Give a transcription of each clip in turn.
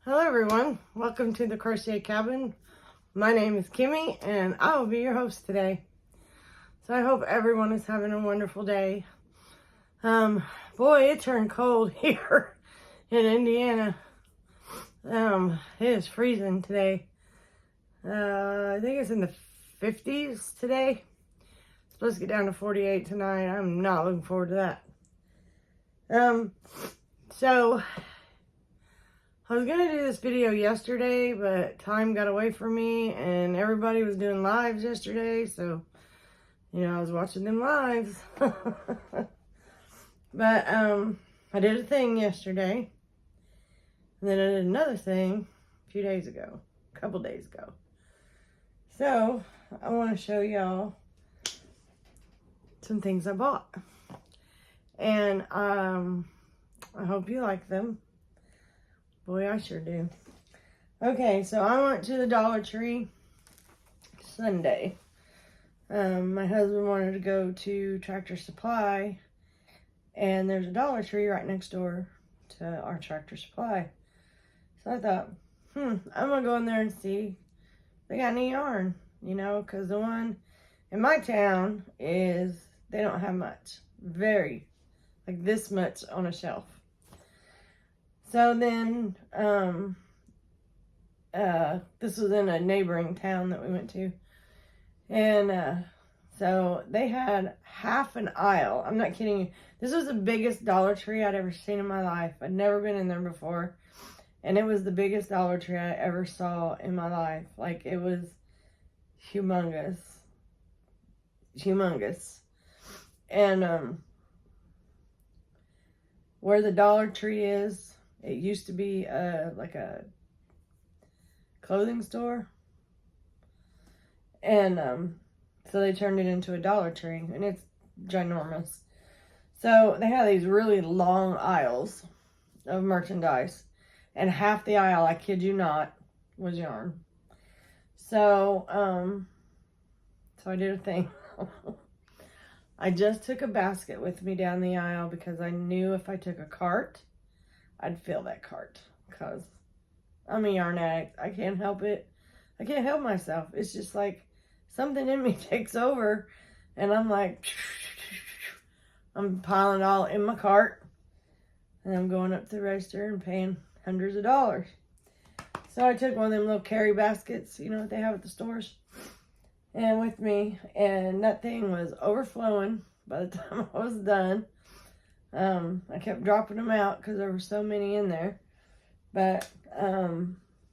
Hello everyone, welcome to the Crochet Cabin. My name is Kimmy and I will be your host today. So I hope everyone is having a wonderful day. Boy, it turned cold here in Indiana. It is freezing today. I think it's in the 50s today. It's supposed to get down to 48 tonight. I'm not looking forward to that. So I was going to do this video yesterday, but time got away from me and everybody was doing lives yesterday. So, I was watching them lives. But, I did a thing yesterday. And then I did another thing a couple days ago. So, I want to show y'all some things I bought. And, I hope you like them. Boy, I sure do. Okay, so I went to the Dollar Tree Sunday. My husband wanted to go to Tractor Supply, and there's a Dollar Tree right next door to our Tractor Supply. So I thought, I'm going to go in there and see if they got any yarn, because the one in my town they don't have much. Like this much on a shelf. So then, this was in a neighboring town that we went to. And, so they had half an aisle. I'm not kidding you. This was the biggest Dollar Tree I'd ever seen in my life. I'd never been in there before. And it was the biggest Dollar Tree I ever saw in my life. Like, it was humongous. Humongous. And, where the Dollar Tree is, it used to be like a clothing store. And so they turned it into a Dollar Tree. And it's ginormous. So they had these really long aisles of merchandise. And half the aisle, I kid you not, was yarn. So, so I did a thing. I just took a basket with me down the aisle because I knew if I took a cart, I'd fill that cart, because I'm a yarn addict. I can't help it. I can't help myself. It's just like something in me takes over, and I'm like, I'm piling it all in my cart, and I'm going up to the register and paying hundreds of dollars. So I took one of them little carry baskets, what they have at the stores, and with me, and that thing was overflowing by the time I was done. I kept dropping them out because there were so many in there. But,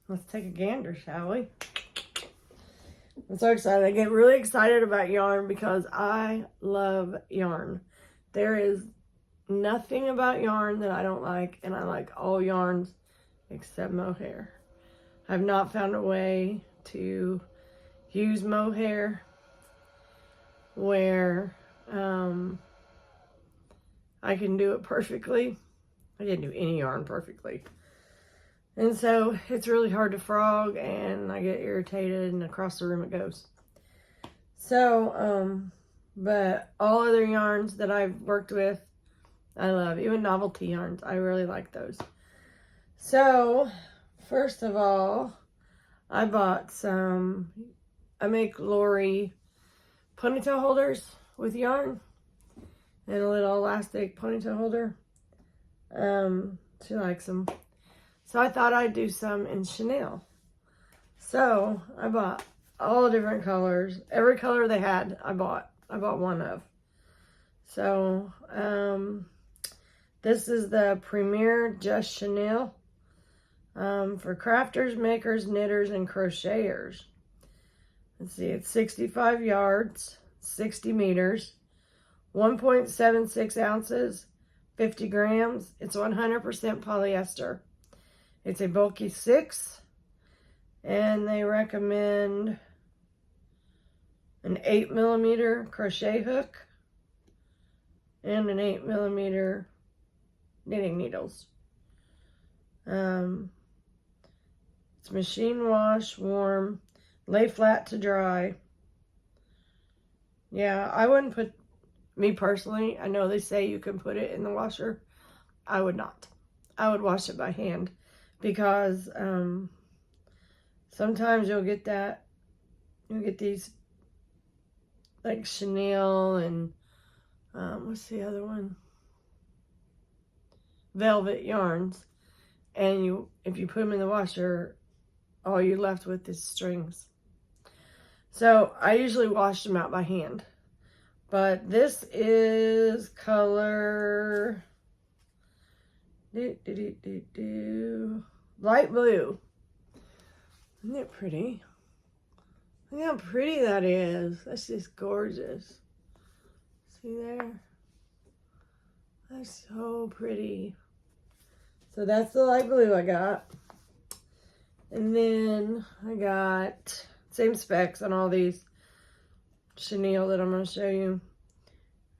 let's take a gander, shall we? I'm so excited. I get really excited about yarn because I love yarn. There is nothing about yarn that I don't like, and I like all yarns except mohair. I've not found a way to use mohair where, I can do it perfectly. I didn't do any yarn perfectly. And so it's really hard to frog, and I get irritated, and across the room it goes. So, but all other yarns that I've worked with, I love. Even novelty yarns, I really like those. So, first of all, I bought I make Lori ponytail holders with yarn. And a little elastic ponytail holder. She likes them. So I thought I'd do some in chenille. So I bought all different colors. Every color they had, I bought one of. So, this is the Premier Just Chenille. For crafters, makers, knitters, and crocheters. Let's see, it's 65 yards, 60 meters. 1.76 ounces, 50 grams. It's 100% polyester. It's a bulky 6, and they recommend an 8mm crochet hook and an 8mm knitting needles. It's machine wash, warm, lay flat to dry. Yeah, I wouldn't put, me personally, I know they say you can put it in the washer. I would not. I would wash it by hand because sometimes you'll get these like chenille and what's the other one? Velvet yarns, and if you put them in the washer, all you're left with is strings. So I usually wash them out by hand. But this is color light blue. Isn't it pretty? Look how pretty that is. That's just gorgeous. See there? That's so pretty. So that's the light blue I got. And then I got same specs on all these chenille that I'm going to show you.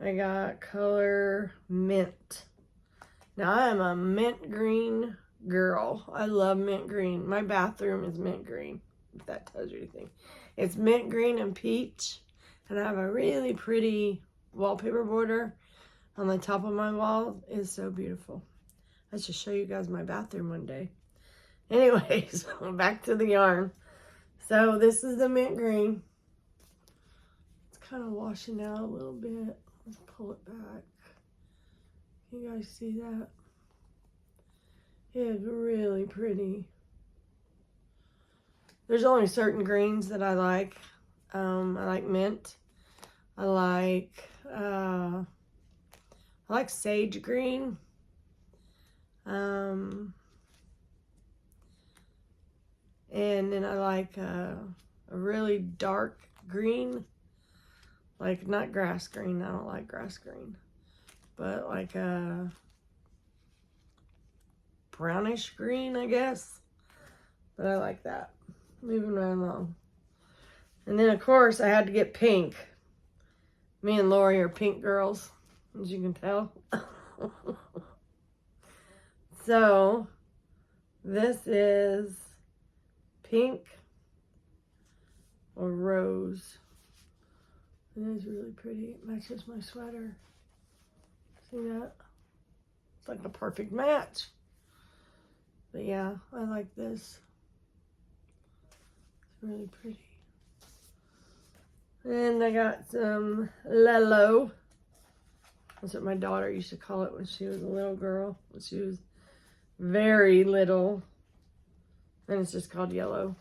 I got color mint. Now I am a mint green girl. I love mint green. My bathroom is mint green, if that tells you anything. It's mint green and peach. And I have a really pretty wallpaper border on the top of my wall. It's so beautiful. I should show you guys my bathroom one day. Anyways, back to the yarn. So this is the mint green. It's kind of washing out a little bit. Let's pull it back. Can you guys see that? It's really pretty. There's only certain greens that I like. I like mint. I like sage green. And then I like a really dark green, like not grass green. I don't like grass green, but like a brownish green, I guess. But I like that. Moving right along. And then of course I had to get pink. Me and Lori are pink girls, as you can tell. So this is pink or rose. It is really pretty. It matches my sweater. See that? It's like a perfect match. But yeah, I like this. It's really pretty. And I got some Lelo. That's what my daughter used to call it when she was a little girl. When she was very little. And it's just called yellow.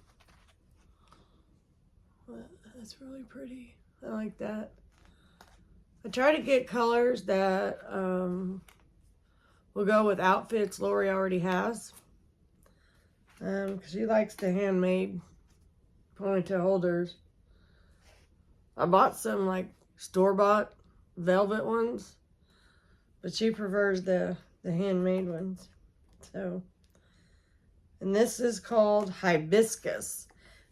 But that's really pretty. I like that. I try to get colors that will go with outfits Lori already has. Because she likes the handmade ponytail holders. I bought some like store-bought velvet ones. But she prefers the handmade ones. So, and this is called hibiscus.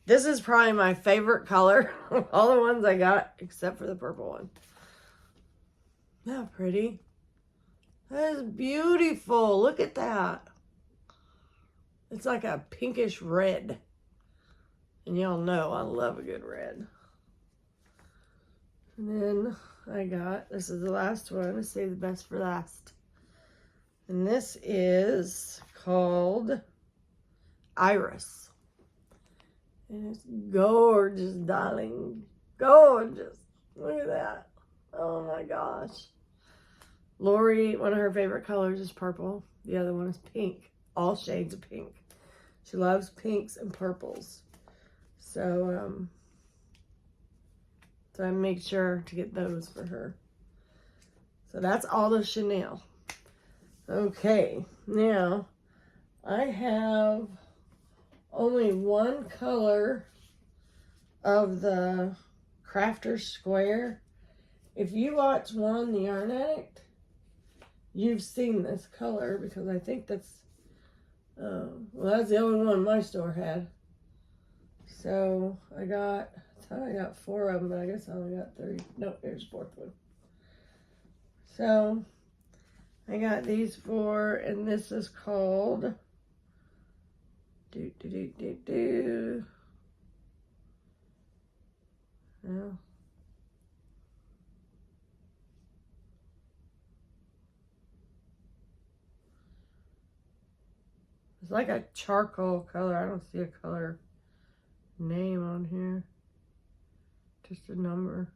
This is probably my favorite color of all the ones I got, except for the purple one. Isn't that pretty? That is beautiful. Look at that. It's like a pinkish red. And y'all know I love a good red. And then I got, this is the last one. Let's save the best for last. And this is called Iris. And it's gorgeous, darling. Gorgeous. Look at that. Oh my gosh. Lori, one of her favorite colors is purple. The other one is pink. All shades of pink. She loves pinks and purples. So, so I make sure to get those for her. So that's all the chenille. Okay, now I have only one color of the Crafter Square. If you watch One, the Yarn Addict, you've seen this color because I think that's, well, that's the only one my store had. So I thought I got 4 of them, but I guess I only got 3. Nope, here's the 4th one. So I got these 4, and this is called Well, It's like a charcoal color. I don't see a color name on here. Just a number.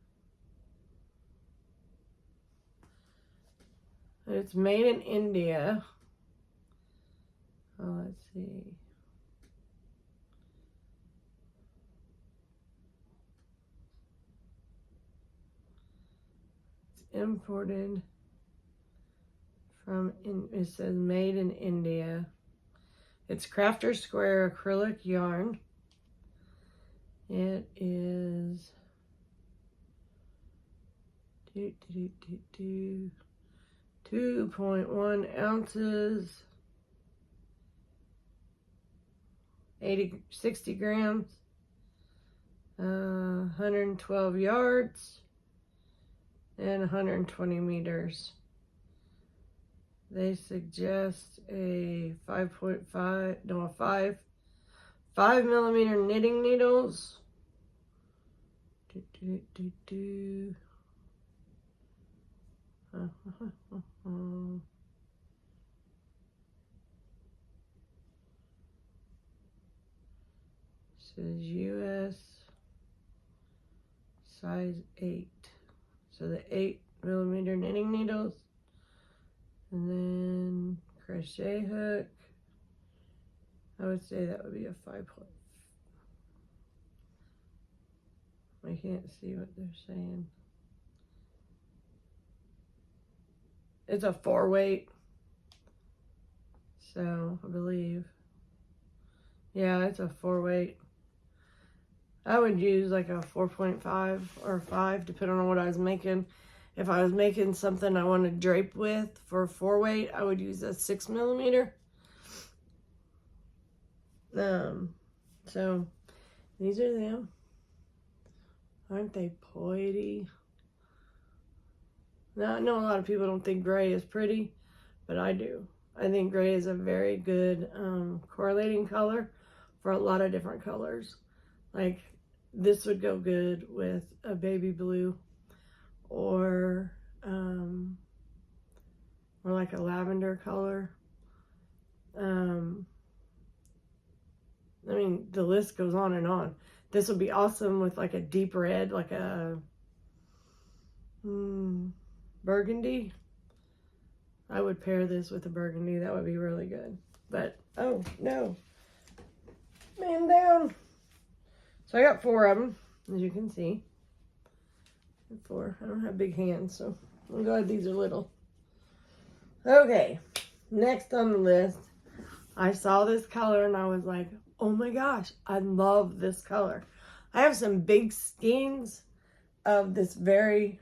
It's made in India. Oh, let's see. It's imported from, it says made in India. It's Crafter Square acrylic yarn. It is 2.1 ounces, 60 grams, 112 yards, and 120 meters. They suggest a 5 millimeter knitting needles. Says US size 8. So the 8 millimeter knitting needles. And then crochet hook. I would say that would be a 5 point. I can't see what they're saying. It's a 4 weight. So I believe. Yeah, it's a 4 weight. I would use like a 4.5 or 5, depending on what I was making. If I was making something I wanted to drape with for 4 weight, I would use a 6 millimeter. So these are them. Aren't they pretty? Now, I know a lot of people don't think gray is pretty, but I do. I think gray is a very good correlating color for a lot of different colors. Like this would go good with a baby blue or like a lavender color. I mean, the list goes on and on. This would be awesome with like a deep red, like a burgundy. I would pair this with a burgundy. That would be really good. But, oh, no. Man down. So I got 4 of them, as you can see. 4. I don't have big hands, so I'm glad these are little. Okay, next on the list, I saw this color and I was like, oh my gosh, I love this color. I have some big skeins of this very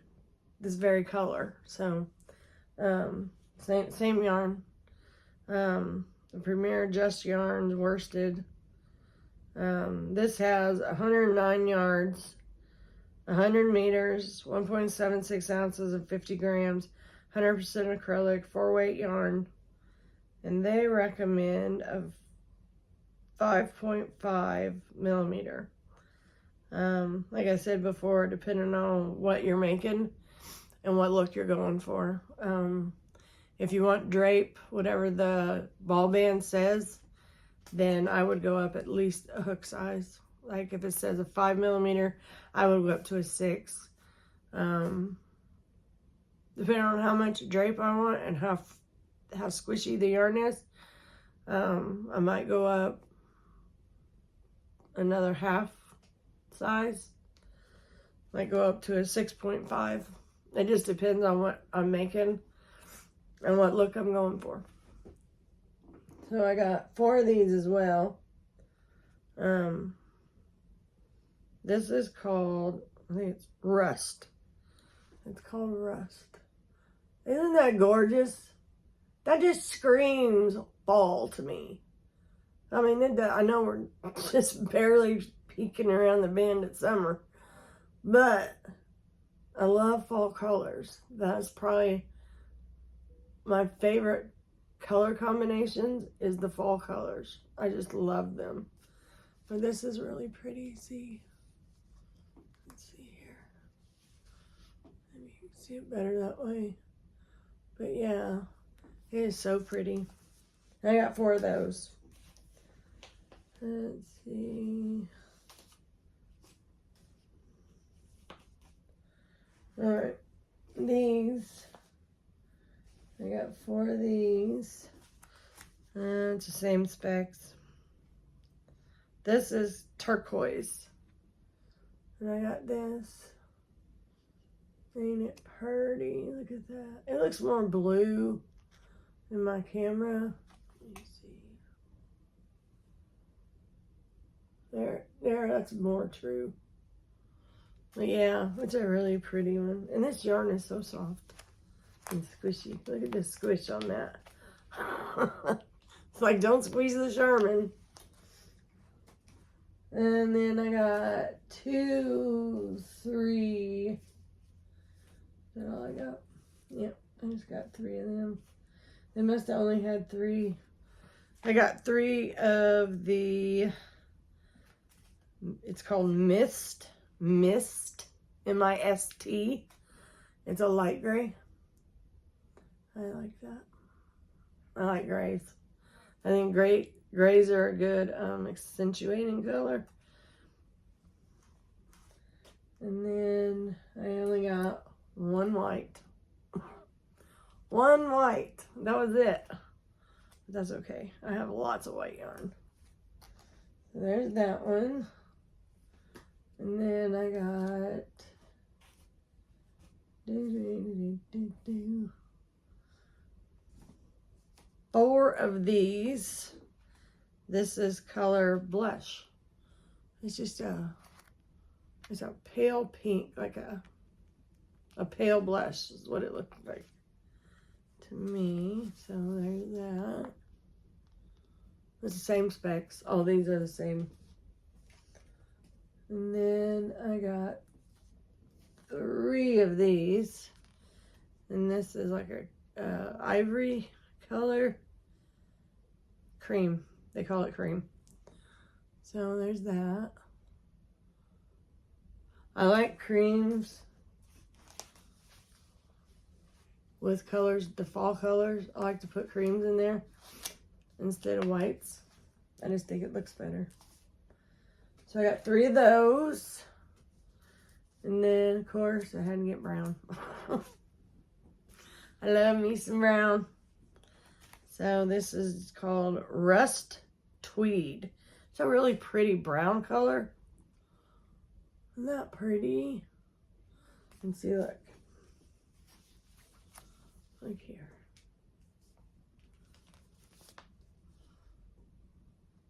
color. So, same yarn. The Premier Just Yarns worsted. This has 109 yards, 100 meters, 1.76 ounces of 50 grams, 100% acrylic, 4 weight yarn. And they recommend a 5.5 millimeter. Like I said before, depending on what you're making and what look you're going for. If you want drape, whatever the ball band says, then I would go up at least a hook size. Like if it says a 5 millimeter, I would go up to a 6. Depending on how much drape I want and how squishy the yarn is, I might go up another half size. Might go up to a 6.5. It just depends on what I'm making and what look I'm going for. So I got 4 of these as well. This is called, I think it's Rust. It's called Rust. Isn't that gorgeous? That just screams fall to me. I mean, I know we're just barely peeking around the bend at summer, but I love fall colors. That's probably my favorite color combinations is the fall colors. I just love them. But this is really pretty. See? Let's see here. Maybe you can see it better that way. But yeah, it is so pretty. I got 4 of those. Let's see. Alright, these. I got 4 of these. It's the same specs. This is turquoise. And I got this. Ain't it pretty? Look at that. It looks more blue in my camera. Let me see. There, that's more true. But yeah, it's a really pretty one. And this yarn is so soft and squishy. Look at this squish on that. It's like, don't squeeze the Sherman. And then I got 2, 3. Is that all I got? Yep, I just got 3 of them. They must have only had 3. I got 3 of the, it's called Mist, M-I-S-T. It's a light gray. I like that. I like grays. I think grays are a good accentuating color. And then I only got 1 white. 1 white. That was it. But that's okay. I have lots of white yarn. So there's that one. And then I got 4 of these. This is color blush. It's just it's a pale pink, like a pale blush is what it looks like to me. So there's that. It's the same specs. All these are the same. And then I got 3 of these. And this is like a ivory color. Cream. They call it cream. So there's that. I like creams with colors, the fall colors. I like to put creams in there instead of whites. I just think it looks better. So I got 3 of those. And then, of course, I had to get brown. I love me some brown. So this is called Rust Tweed. It's a really pretty brown color. Isn't that pretty? And see, look. Look here.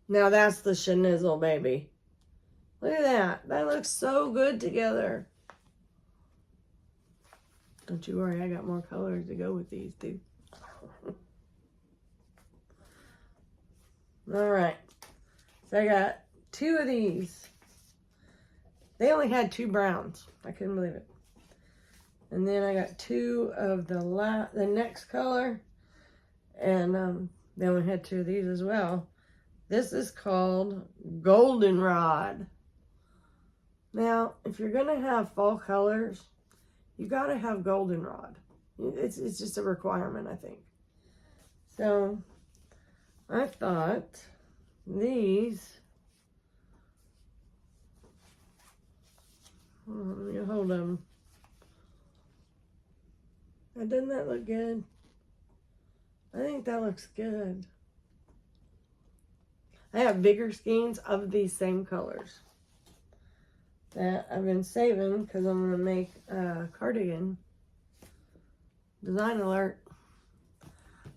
Now that's the schnizzle, baby. Look at that. That looks so good together. Don't you worry, I got more colors to go with these too. All right. So I got 2 of these. They only had 2 browns. I couldn't believe it. And then I got 2 of the next color. And they only had 2 of these as well. This is called Goldenrod. Now, if you're going to have fall colors, you got to have goldenrod. It's just a requirement, I think. So, I thought these... Let me hold them. Doesn't that look good? I think that looks good. I have bigger skeins of these same colors that I've been saving because I'm going to make a cardigan. Design alert.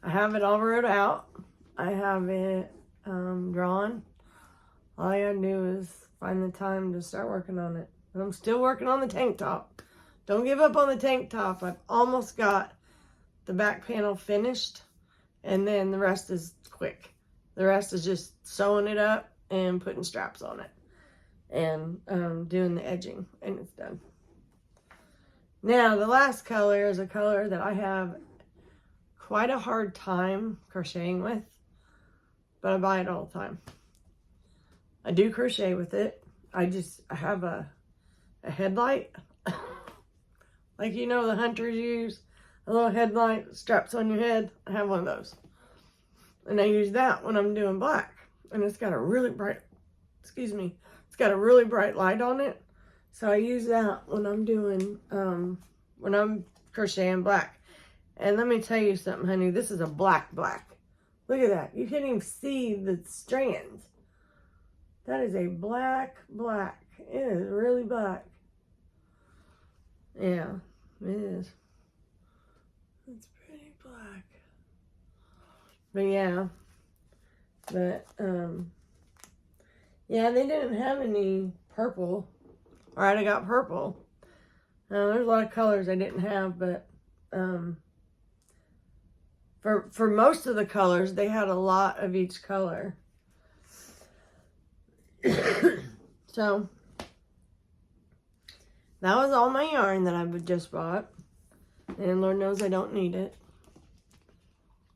I have it all wrote out. I have it drawn. All I gotta do is find the time to start working on it. And I'm still working on the tank top. Don't give up on the tank top. I've almost got the back panel finished. And then the rest is quick. The rest is just sewing it up and putting straps on it. And doing the edging. And it's done. Now, the last color is a color that I have quite a hard time crocheting with. But I buy it all the time. I do crochet with it. I have a headlight. Like, you know, the hunters use a little headlight straps on your head. I have one of those. And I use that when I'm doing black. And it's got a really bright excuse me, it's got a really bright light on it. So I use that when I'm doing, when I'm crocheting black. And let me tell you something, honey. This is a black. Look at that. You can't even see the strands. That is a black. It is really black. Yeah, it is. It's pretty black. But yeah. But, yeah, they didn't have any purple. Alright, I got purple. There's a lot of colors I didn't have, but, for most of the colors, they had a lot of each color. So, that was all my yarn that I just bought. And Lord knows I don't need it.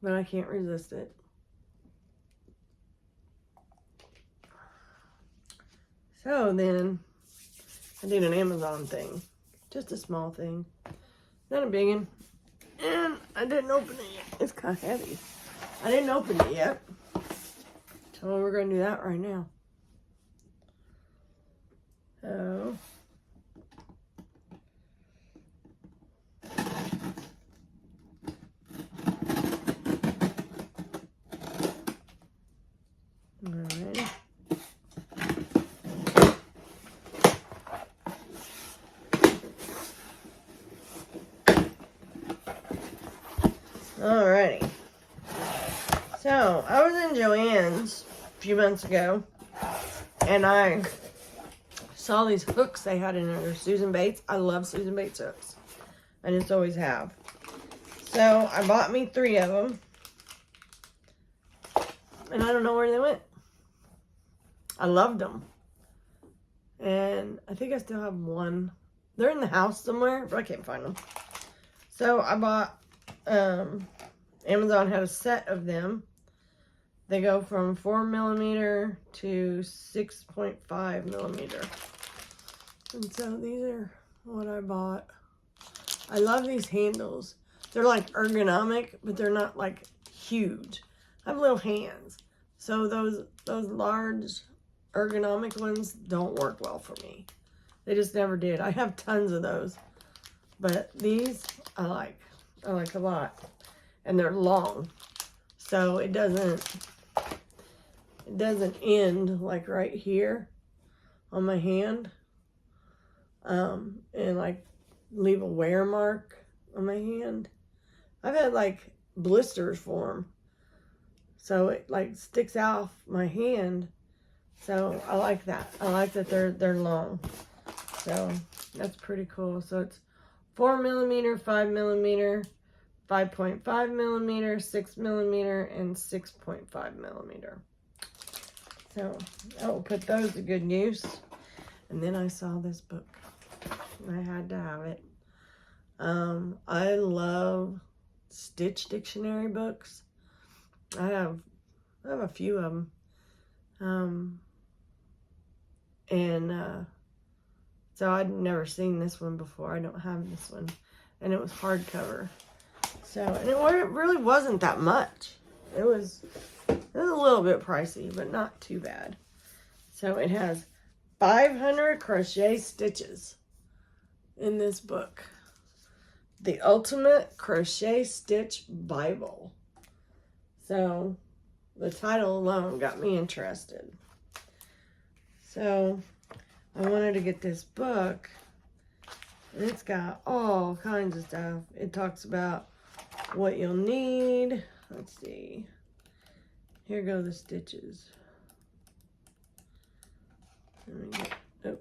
But I can't resist it. So then, I did an Amazon thing. Just a small thing. Not a big one. And I didn't open it yet. It's kind of heavy. I didn't open it yet. So we're going to do that right now. So. Alright. Alrighty. So, I was in Joann's a few months ago, and I saw these hooks they had in there. They're Susan Bates. I love Susan Bates hooks. I just always have. So, I bought me 3 of them, and I don't know where they went. I loved them. And I think I still have one. They're in the house somewhere, but I can't find them. So, I bought... Amazon had a set of them. They go from 4mm to 6.5mm. And so these are what I bought. I love these handles. They're like ergonomic, but they're not like huge. I have little hands. So those large ergonomic ones don't work well for me. They just never did. I have tons of those. But these I like a lot. And they're long. So it doesn't end like right here on my hand. And like leave a wear mark on my hand. I've had like blisters form. So it like sticks out my hand. So I like that. I like that they're long. So that's pretty cool. So it's 4mm, 5mm, 5.5mm, 6mm, and 6.5mm. So I will put those to good use. And then I saw this book. I had to have it. I love Stitch dictionary books. I have a few of them. So I'd never seen this one before. I don't have this one. And it was hardcover. So, and it really wasn't that much. It was a little bit pricey, but not too bad. So it has 500 crochet stitches in this book. The Ultimate Crochet Stitch Bible. So the title alone got me interested. So I wanted to get this book. And it's got all kinds of stuff. It talks about what you'll need. Let's see. Here go the stitches. Oh.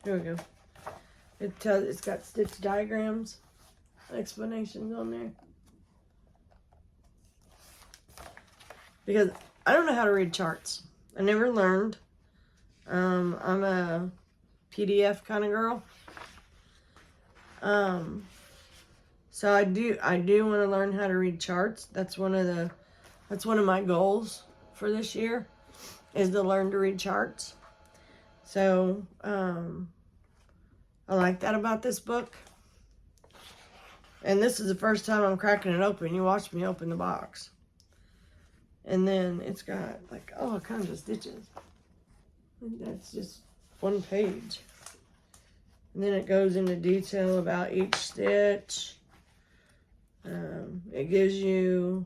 Here we go. It's got stitch diagrams, explanations on there. Because I don't know how to read charts. I never learned. I'm a PDF kind of girl. So I do want to learn how to read charts. That's one of my goals for this year, is to learn to read charts. So I like that about this book. And this is the first time I'm cracking it open. You watched me open the box. And then it's got like all kinds of stitches. And that's just one page. And then it goes into detail about each stitch. It gives you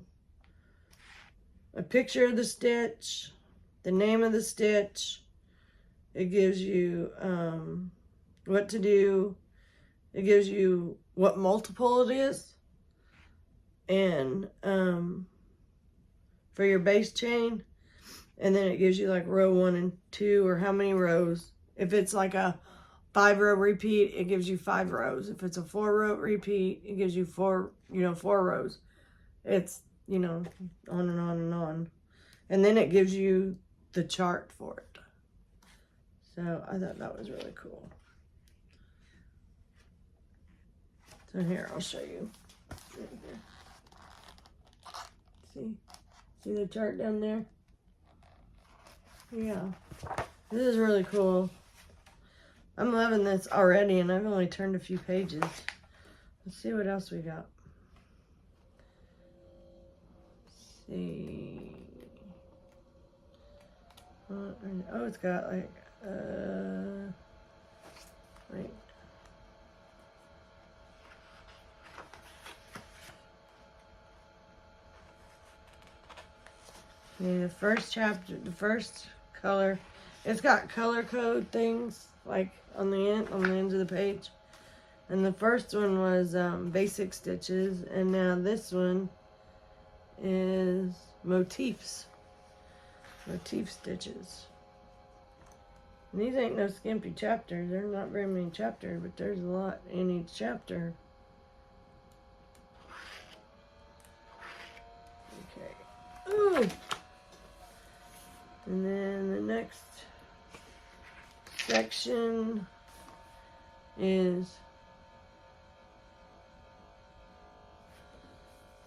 a picture of the stitch, the name of the stitch. It gives you what to do. It gives you what multiple it is. And for your base chain. And then it gives you like row 1 and 2 or how many rows. If it's like a 5-row repeat, it gives you 5 rows. If it's a 4-row repeat, it gives you 4 rows. It's, on and on and on. And then it gives you the chart for it. So I thought that was really cool. So here, I'll show you. Right here. See the chart down there? Yeah. This is really cool. I'm loving this already, and I've only turned a few pages. Let's see what else we got. Let's see. Oh, it's got like, wait. Okay, the first chapter, the first color, it's got color code things like on the ends of the page. And the first one was basic stitches, and now this one is motif stitches. And these ain't no skimpy chapters. There's not very many chapters, but there's a lot in each chapter. Okay. Ooh. And then the next section is,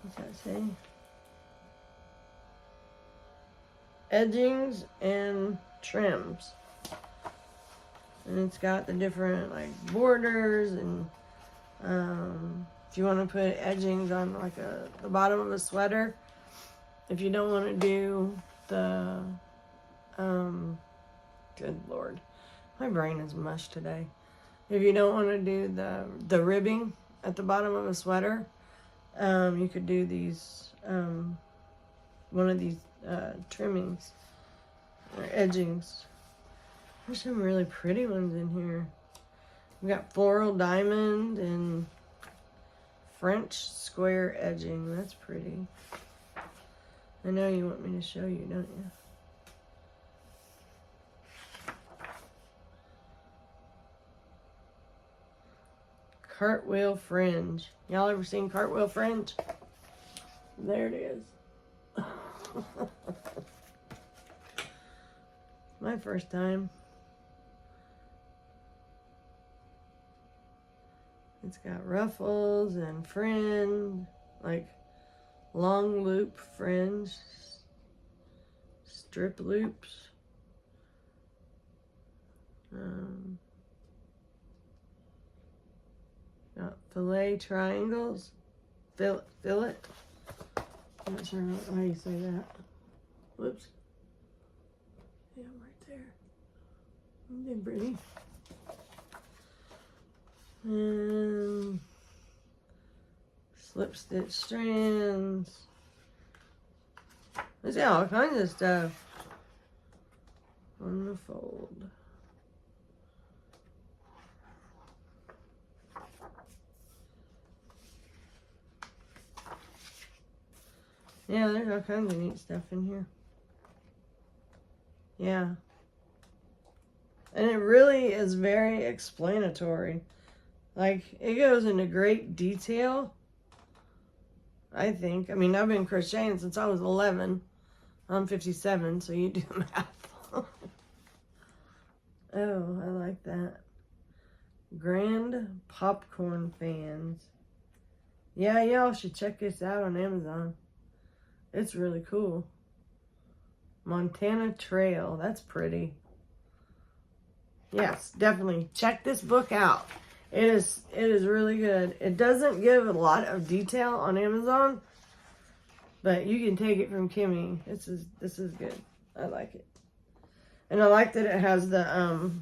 what's that say? Edgings and trims. And it's got the different like borders, and if you want to put edgings on like the bottom of a sweater, if you don't want to do the good Lord, my brain is mush today. If you don't want to do the ribbing at the bottom of a sweater, you could do these one of these trimmings or edgings. There's some really pretty ones in here. We got floral diamond and French square edging. That's pretty. I know you want me to show you, don't you? Cartwheel fringe. Y'all ever seen cartwheel fringe? There it is. My first time. It's got ruffles and fringe, like long loop fringe, strip loops. Got fillet triangles, fillet. I'm not sure how you say that. Whoops. Yeah, right there. They're pretty. And slip stitch strands. There's all kinds of stuff on the fold. Yeah, there's all kinds of neat stuff in here. Yeah. And it really is very explanatory. Like, it goes into great detail, I think. I mean, I've been crocheting since I was 11. I'm 57, so you do the math. Oh, I like that. Grand popcorn fans. Yeah, y'all should check this out on Amazon. It's really cool. Montana Trail. That's pretty. Yes, definitely. Check this book out. It is really good. It doesn't give a lot of detail on Amazon, But you can take it from Kimmy. This is good. I like it. And I like that it has the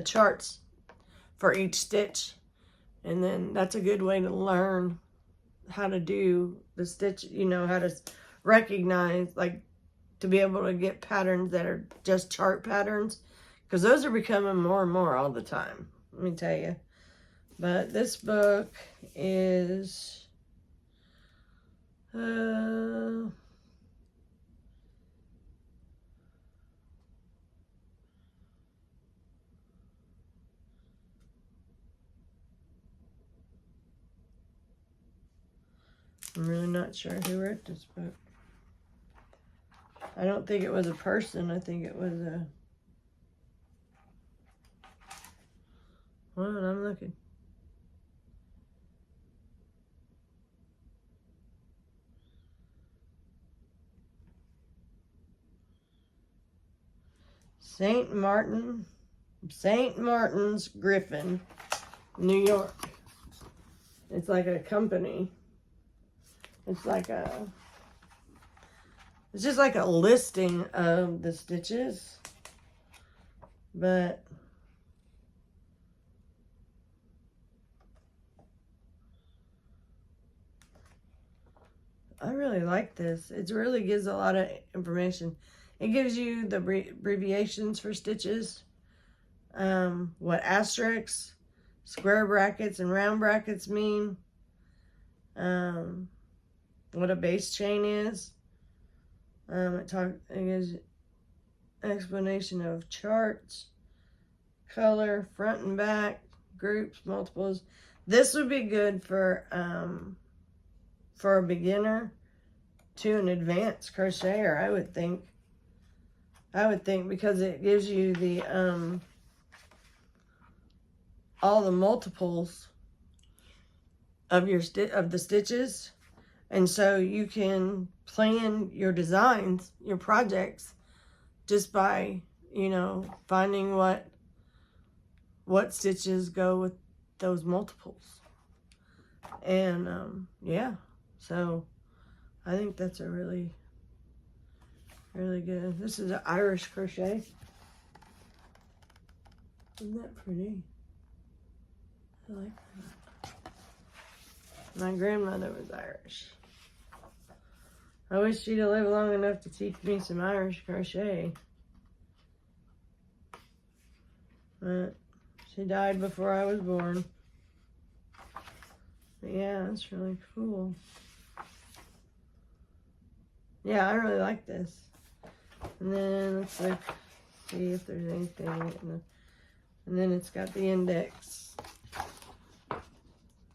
charts for each stitch. And then that's a good way to learn how to do the stitch, you know, how to recognize, like, to be able to get patterns that are just chart patterns. Because those are becoming more and more all the time. Let me tell you. But this book is... I'm really not sure who wrote this book. I don't think it was a person. I think it was a... Hold on, I'm looking. St. Martin's Griffin, New York. It's like a company. It's just like a listing of the stitches. But I really like this. It really gives a lot of information. It gives you the abbreviations for stitches, what asterisks, square brackets, and round brackets mean, what a base chain is. It gives explanation of charts, color, front and back, groups, multiples. This would be good for a beginner to an advanced crocheter, I would think. Because it gives you the all the multiples of the stitches, and so you can plan your designs, your projects, just by, you know, finding what stitches go with those multiples. And yeah, so I think that's a really good. This is an Irish crochet. Isn't that pretty? I like that. My grandmother was Irish. I wish she'd have lived long enough to teach me some Irish crochet. But she died before I was born. But yeah, that's really cool. Yeah, I really like this. And then let's look, see if there's anything. And then it's got the index.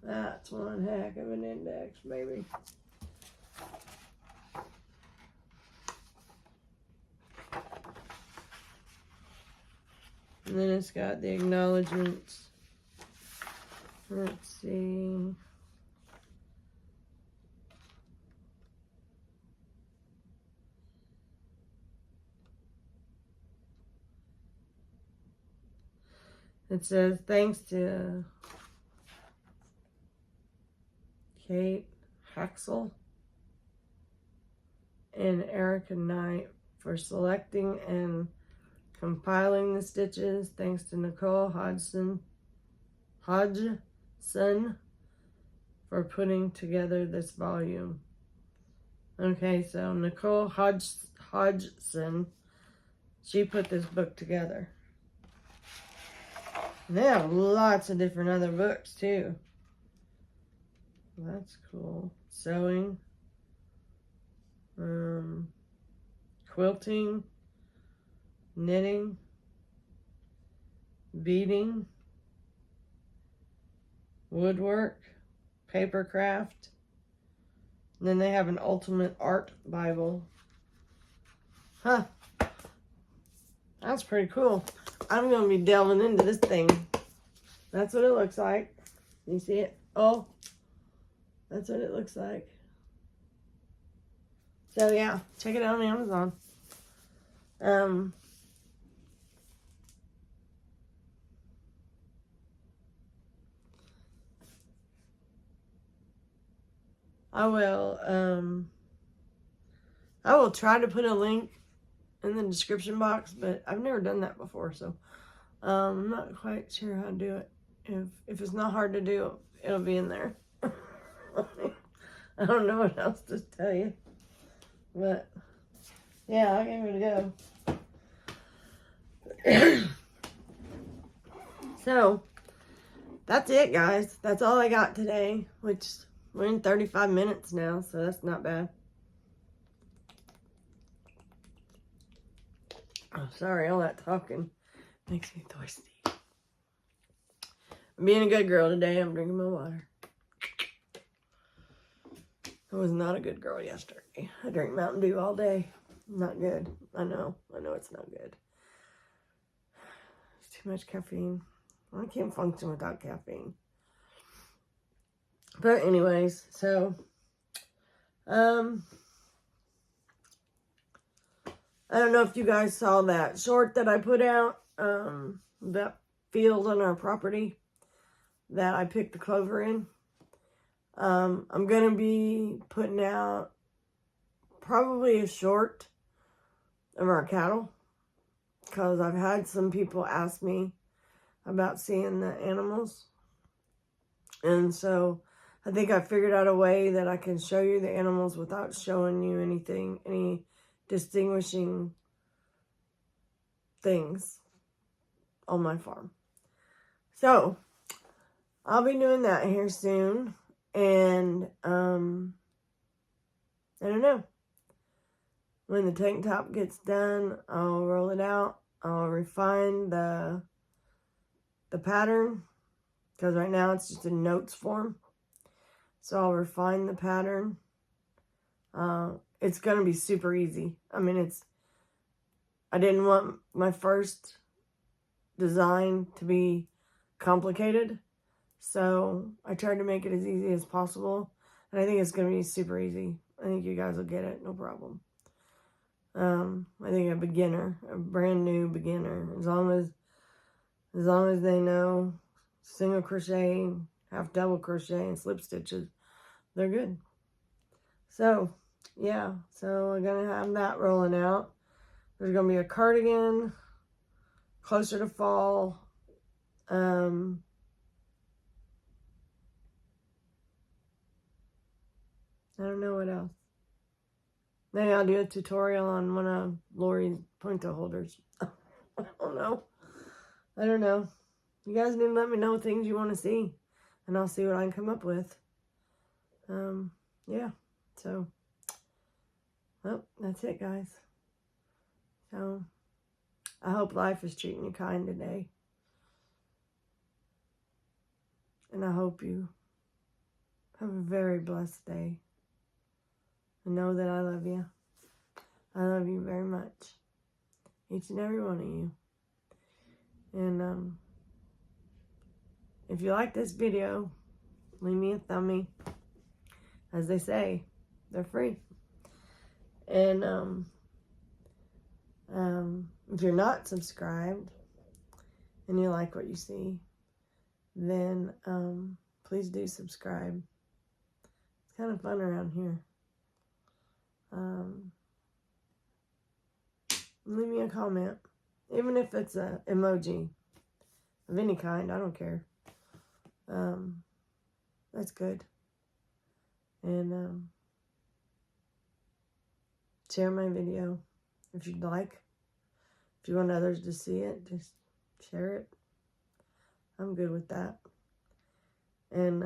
That's one heck of an index, baby. And then it's got the acknowledgements. Let's see. It says, thanks to Kate Haxel and Erica Knight for selecting and compiling the stitches. Thanks to Nicole Hodgson for putting together this volume. Okay, so Nicole Hodgson, she put this book together. They have lots of different other books too. That's cool. Sewing, quilting, knitting, beading, woodwork, paper craft. And then they have an ultimate art Bible. Huh. That's pretty cool. I'm going to be delving into this thing. That's what it looks like. You see it? Oh, that's what it looks like. So yeah, check it out on Amazon. I will try to put a link in the description box, but I've never done that before, so I'm not quite sure how to do it. If it's not hard to do, it'll be in there. I don't know what else to tell you, but yeah, I'll give it a go. So that's it, guys. That's all I got today, which we're in 35 minutes now, so that's not bad. Oh, sorry, all that talking makes me thirsty. I'm being a good girl today. I'm drinking my water. I was not a good girl yesterday. I drank Mountain Dew all day. Not good. I know it's not good. It's too much caffeine. I can't function without caffeine. But anyways, so, I don't know if you guys saw that short that I put out, that field on our property that I picked the clover in. I'm going to be putting out probably a short of our cattle, because I've had some people ask me about seeing the animals. And so I think I figured out a way that I can show you the animals without showing you anything, any distinguishing things on my farm. So I'll be doing that here soon. And I don't know. When the tank top gets done, I'll roll it out. I'll refine the pattern, because right now it's just in notes form. So I'll refine the pattern. It's going to be super easy. I mean, I didn't want my first design to be complicated, so I tried to make it as easy as possible, and I think it's going to be super easy. I think you guys will get it, no problem. I think a brand new beginner, as long as they know single crochet, half double crochet, and slip stitches, they're good. So yeah, so we're gonna have that rolling out. There's gonna be a cardigan closer to fall. I don't know what else. Maybe I'll do a tutorial on one of Lori's pointer holders. I don't know. You guys need to let me know things you want to see, and I'll see what I can come up with. Yeah. So, well, that's it, guys. So, I hope life is treating you kind today. And I hope you have a very blessed day. And know that I love you. I love you very much. Each and every one of you. And if you like this video, leave me a thumbie. As they say, they're free. And if you're not subscribed and you like what you see, then please do subscribe. It's kind of fun around here. Leave me a comment, even if it's an emoji of any kind. I don't care. That's good. And share my video if you'd like. If you want others to see it, just share it. I'm good with that. And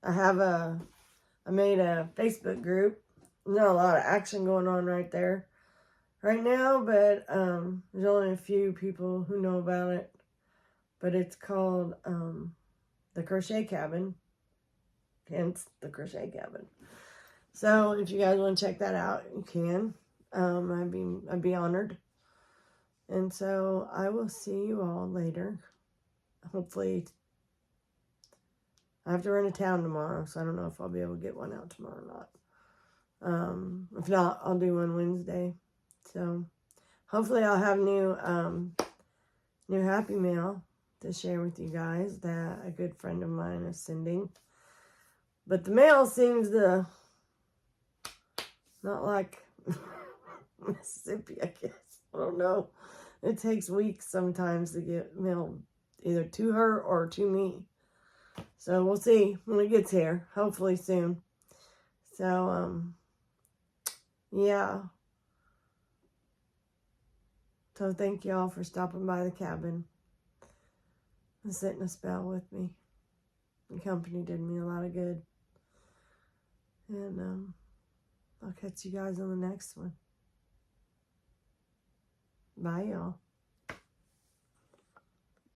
I made a Facebook group. Not a lot of action going on right there right now, but there's only a few people who know about it. But it's called the Crochet Cabin. Hence the Crochet Cabin. So if you guys want to check that out, you can. I'd be honored. And so I will see you all later. Hopefully, I have to run to town tomorrow, so I don't know if I'll be able to get one out tomorrow or not. If not, I'll do one Wednesday. So hopefully I'll have new Happy Mail to share with you guys that a good friend of mine is sending. But the mail seems to Not like Mississippi, I guess. I don't know. It takes weeks sometimes to get mail either to her or to me. So we'll see when it gets here. Hopefully soon. So, yeah. So thank y'all for stopping by the cabin and sitting a spell with me. The company did me a lot of good. And I'll catch you guys on the next one. Bye, y'all.